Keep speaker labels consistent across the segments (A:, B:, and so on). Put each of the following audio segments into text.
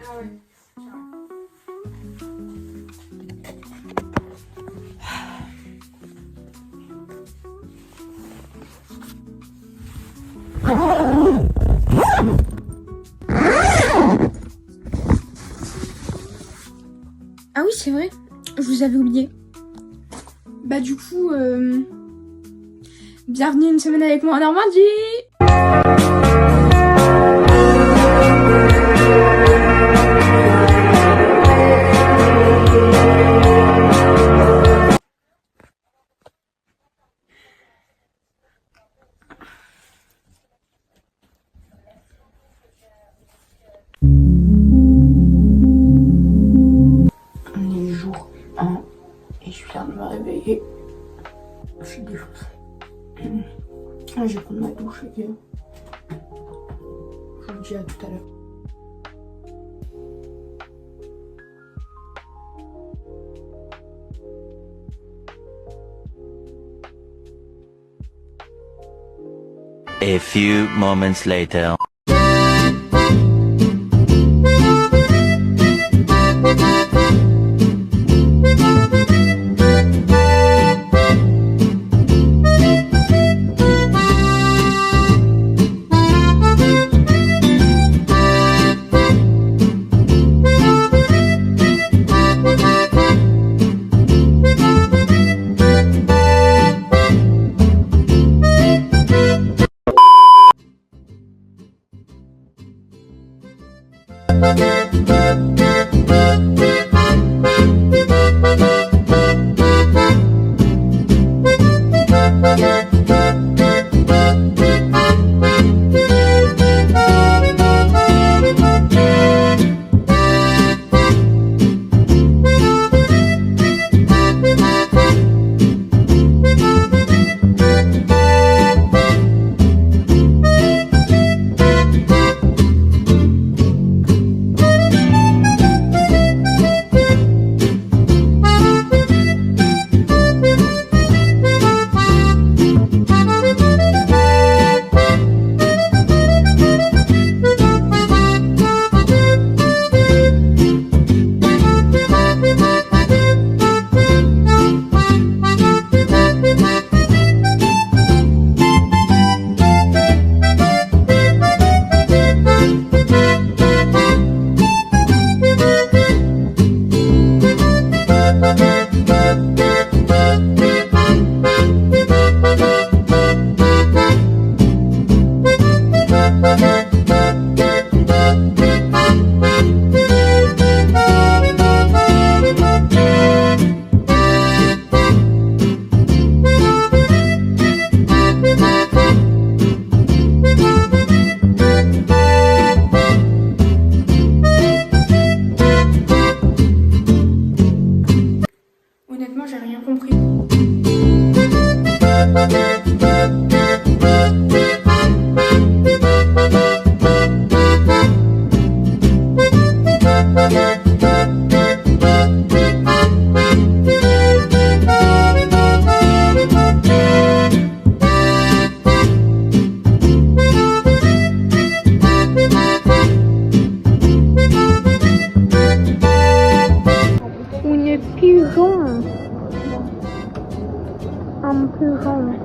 A: Ah ouais. Ah oui, c'est vrai, je vous avais oublié. Bah du coup, bienvenue une semaine avec moi en Normandie. On est le jour 1 et je viens de me réveiller. Je suis défoncée. Je vais prendre ma douche et je vous dis à tout à l'heure.
B: A few moments later.
A: Honnêtement, j'ai rien compris. On est pigeon. Un pigeon.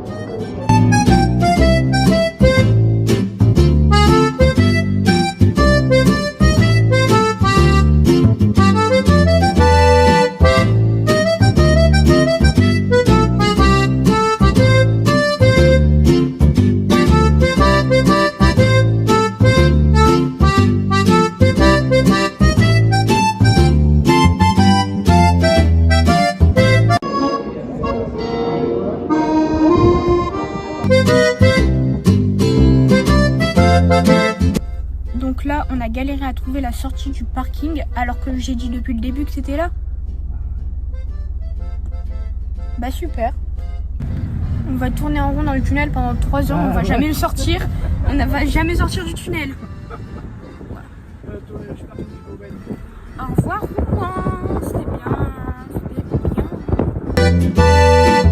A: Donc là, on a galéré à trouver la sortie du parking alors que j'ai dit depuis le début que c'était là. Bah super. On va tourner en rond dans le tunnel pendant 3 ans, on va jamais le sortir. On ne va jamais sortir du tunnel. Au revoir Rouen, c'était bien, c'était bien.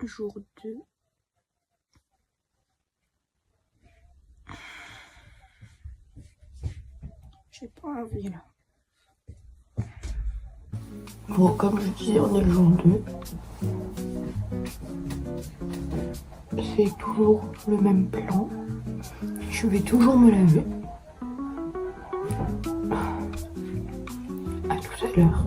A: Jour 2. J'ai pas envie là. Bon, comme je disais, on est le jour 2. C'est toujours le même plan. Je vais toujours me laver. À tout à l'heure.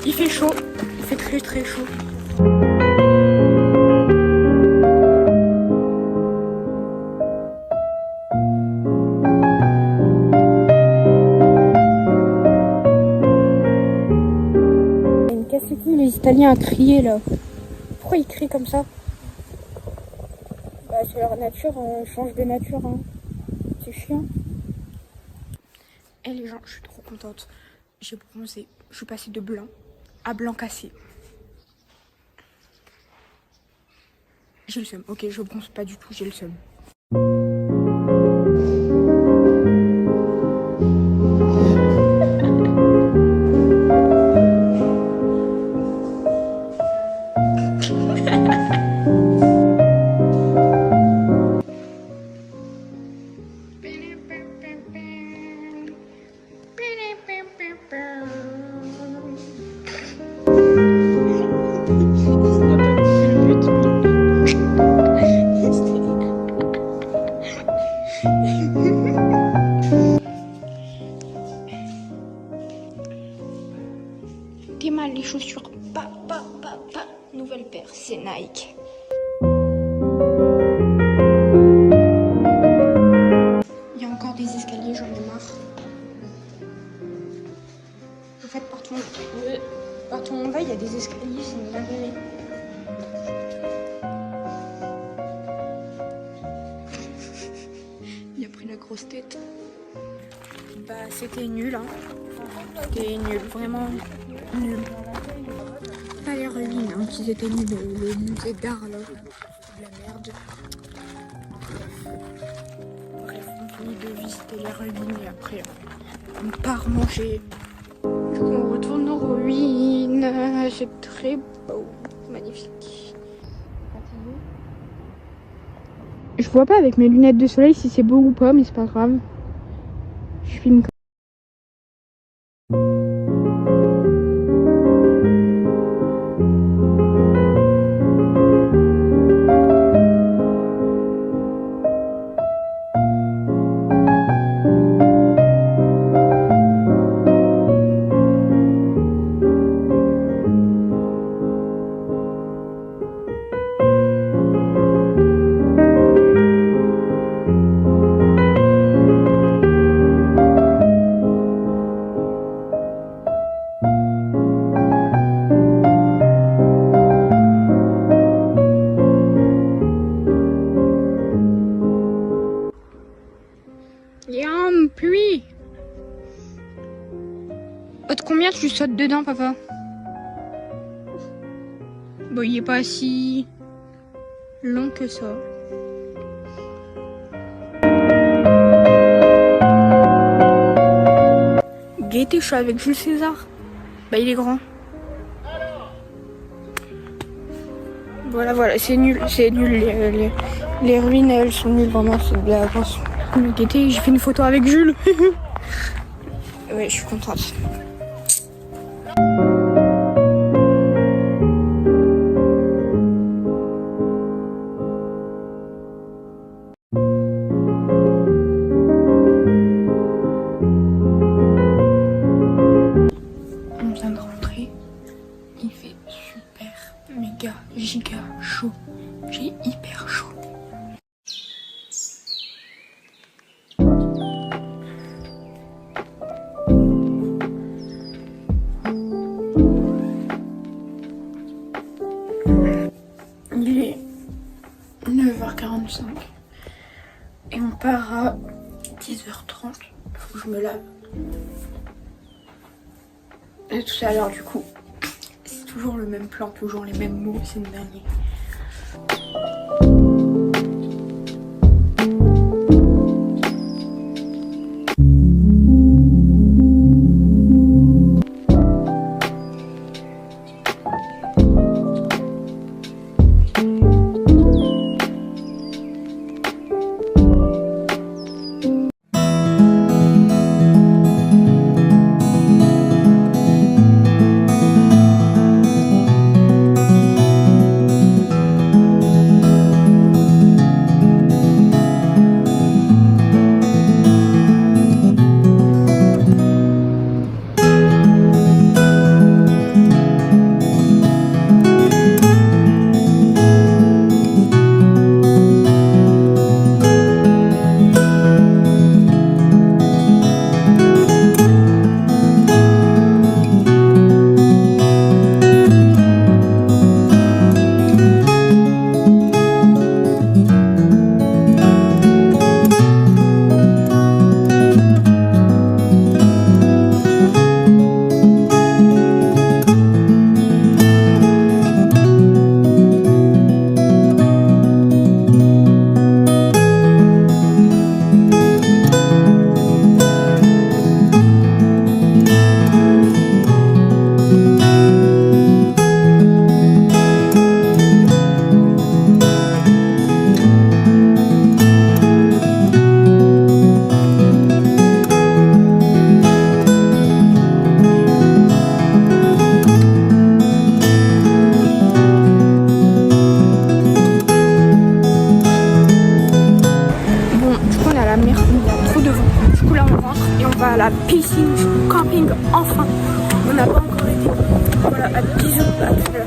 A: Il fait chaud, il fait très très chaud. Une casse-couille, les Italiens à crier là. Pourquoi ils crient comme ça? Bah c'est leur nature, on change de nature, hein. C'est chiant. Et les gens, je suis trop contente. J'ai bronzé, je suis passée de blanc à blanc cassé. J'ai le seum. Ok, je bronze pas du tout, j'ai le seum. T'es mal les chaussures. Nouvelle paire, c'est Nike. Il y a encore des escaliers, j'en ai marre. En fait, partout où on va, il y a des escaliers, c'est une dinguerie. Il a pris la grosse tête. Bah, c'était nul, hein. C'était nul, vraiment nul. Pas les ruines, hein, qu'ils étaient nuls. Le musée d'art, là, de la merde. Bref, on finit de visiter les ruines et après, on part manger. Du coup, on retourne aux ruines. C'est très beau, magnifique. Je vois pas avec mes lunettes de soleil si c'est beau ou pas, mais c'est pas grave. Je filme. Pluie. De combien tu sautes dedans, papa? Bon, il est pas si long que ça. Gaieté, je suis avec Jules César. Bah, il est grand. Voilà, c'est nul, les ruines, elles sont nulles, vraiment, c'est de la vacances. Le Gaieté, j'ai fait une photo avec Jules. Ouais, je suis contente. On vient de rentrer. Il fait super, méga, giga chaud. J'ai hyper chaud. Il est 9h45 et on part à 10h30. Faut que je me lave. Et tout à l'heure, du coup, c'est toujours le même plan, toujours les mêmes mots, c'est une dinguerie. À la piscine, camping, enfin. On n'a pas encore été. Voilà, à bisous, à tout à l'heure.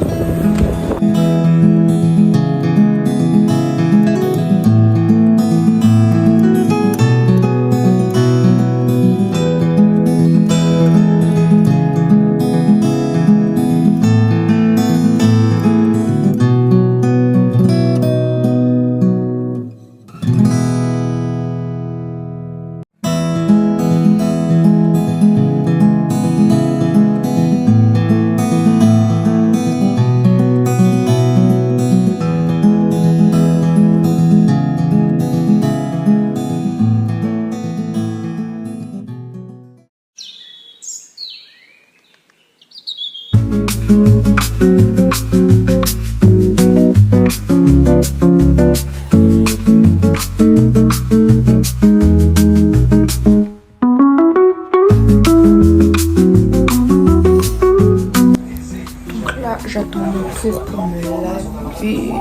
A: J'attends mon tour pour me laver.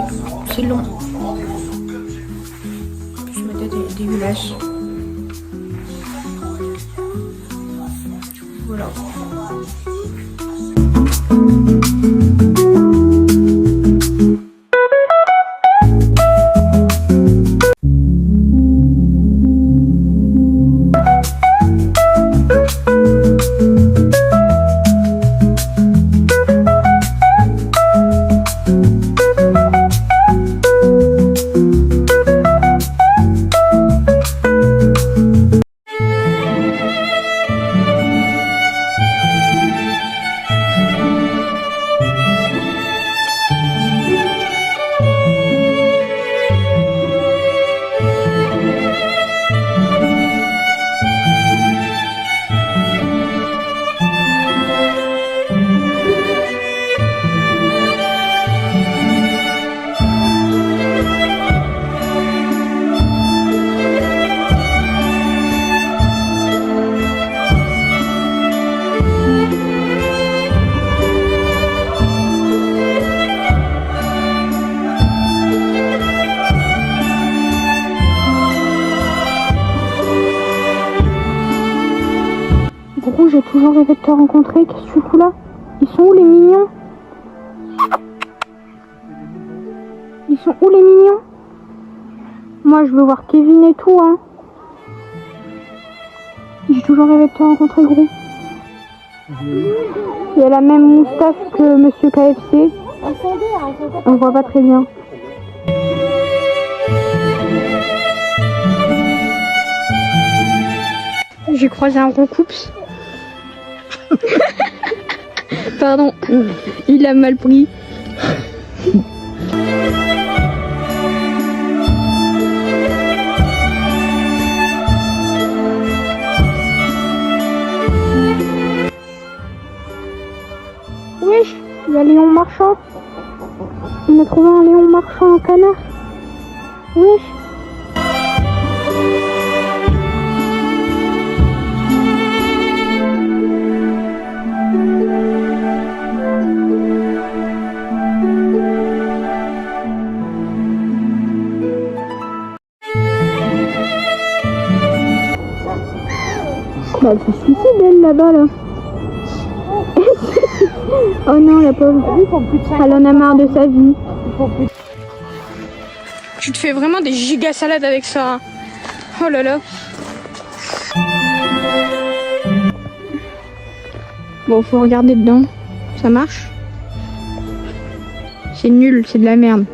A: C'est long. Je me tête est dégueulasse. Voilà. toujours rêvé de te rencontrer. Qu'est-ce que tu fous là? Ils sont où les mignons? Ils sont où les mignons? Moi je veux voir Kevin et tout hein. J'ai toujours rêvé de te rencontrer gros. Il a la même moustache que Monsieur KFC. On voit pas très bien. J'ai croisé un roucoups. Pardon, il a mal pris. Wesh, il y a Léon Marchand. On a trouvé un Léon Marchand en canard. Wesh. Bah, elle se suicide elle là-bas là. Oh non la pauvre. Elle en a marre de sa vie. Tu te fais vraiment des giga salades avec ça. Oh là là. Bon faut regarder dedans. Ça marche? C'est nul, c'est de la merde.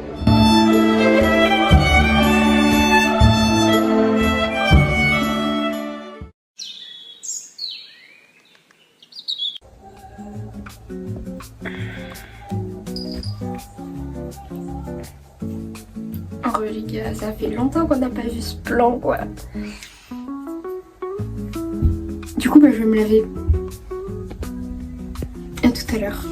C: Oh les gars, ça fait longtemps qu'on n'a pas vu ce plan quoi. Du coup bah je vais me laver. À tout à l'heure.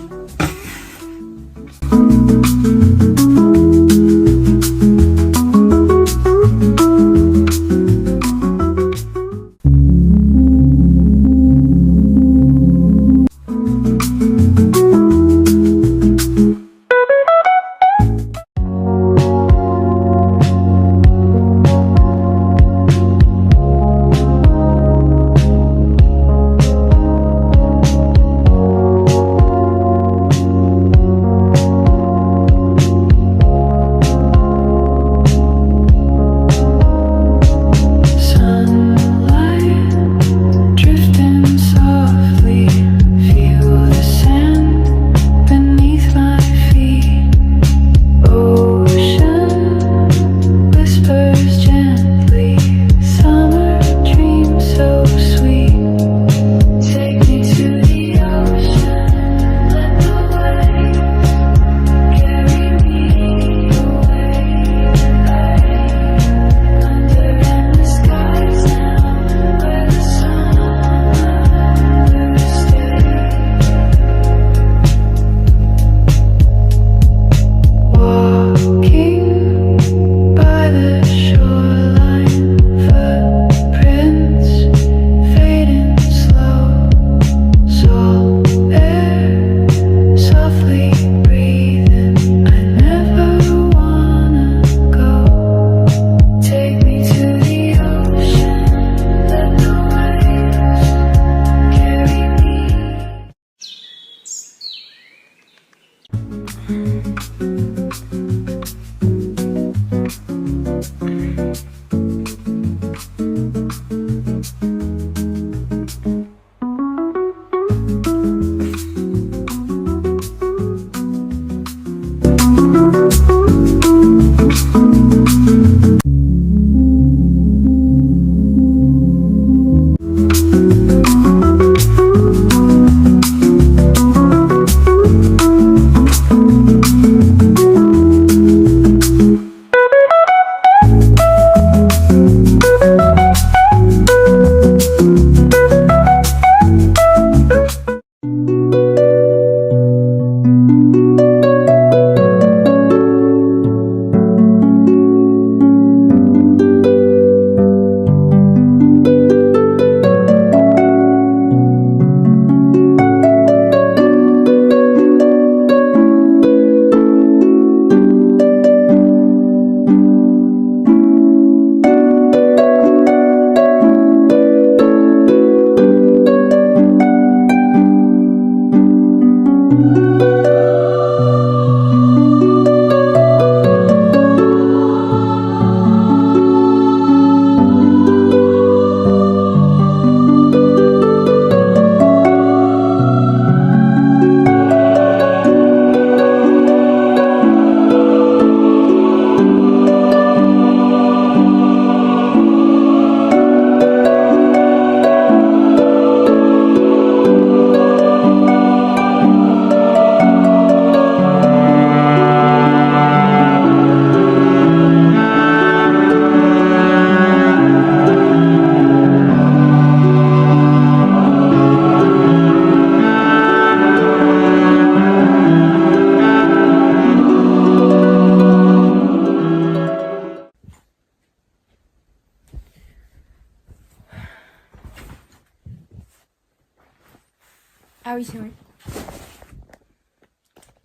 A: Ah oui, c'est vrai.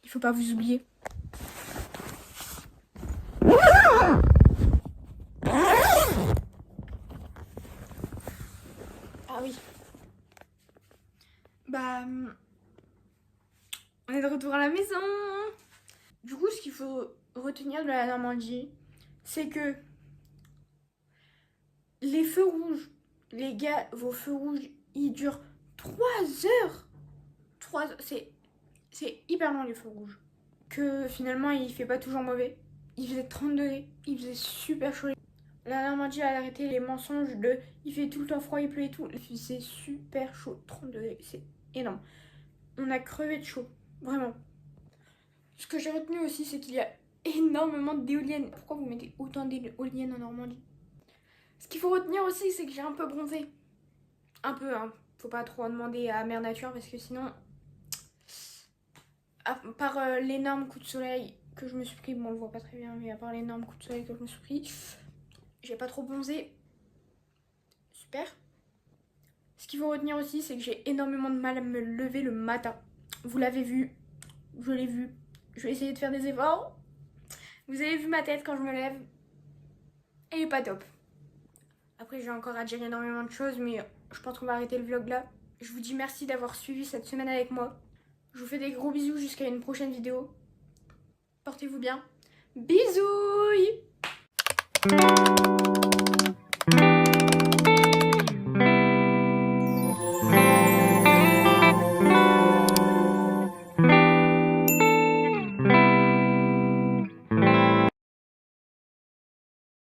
A: Il faut pas vous oublier. Ah oui. Bah, on est de retour à la maison. Du coup, ce qu'il faut retenir de la Normandie, c'est que les feux rouges, les gars, vos feux rouges, ils durent 3 heures. 3 heures, c'est hyper long les feux rouges. Que finalement, il fait pas toujours mauvais. Il faisait 30 degrés, il faisait super chaud. La Normandie a arrêté les mensonges de il fait tout le temps froid, il pleut et tout. C'est super chaud, 30 degrés, c'est énorme. On a crevé de chaud, vraiment. Ce que j'ai retenu aussi, c'est qu'il y a énormément d'éoliennes. Pourquoi vous mettez autant d'éoliennes en Normandie? Ce qu'il faut retenir aussi, c'est que j'ai un peu bronzé. Un peu, hein. Faut pas trop en demander à Mère Nature parce que sinon, à part l'énorme coup de soleil que je me suis pris, bon on le voit pas très bien, mais à part l'énorme coup de soleil que je me suis pris, j'ai pas trop bronzé. Super. Ce qu'il faut retenir aussi, c'est que j'ai énormément de mal à me lever le matin. Vous l'avez vu, je l'ai vu. Je vais essayer de faire des efforts. Vous avez vu ma tête quand je me lève. Elle est pas top. Après, j'ai encore à dire énormément de choses, mais je pense qu'on va arrêter le vlog là. Je vous dis merci d'avoir suivi cette semaine avec moi. Je vous fais des gros bisous jusqu'à une prochaine vidéo. Portez-vous bien. Bisous!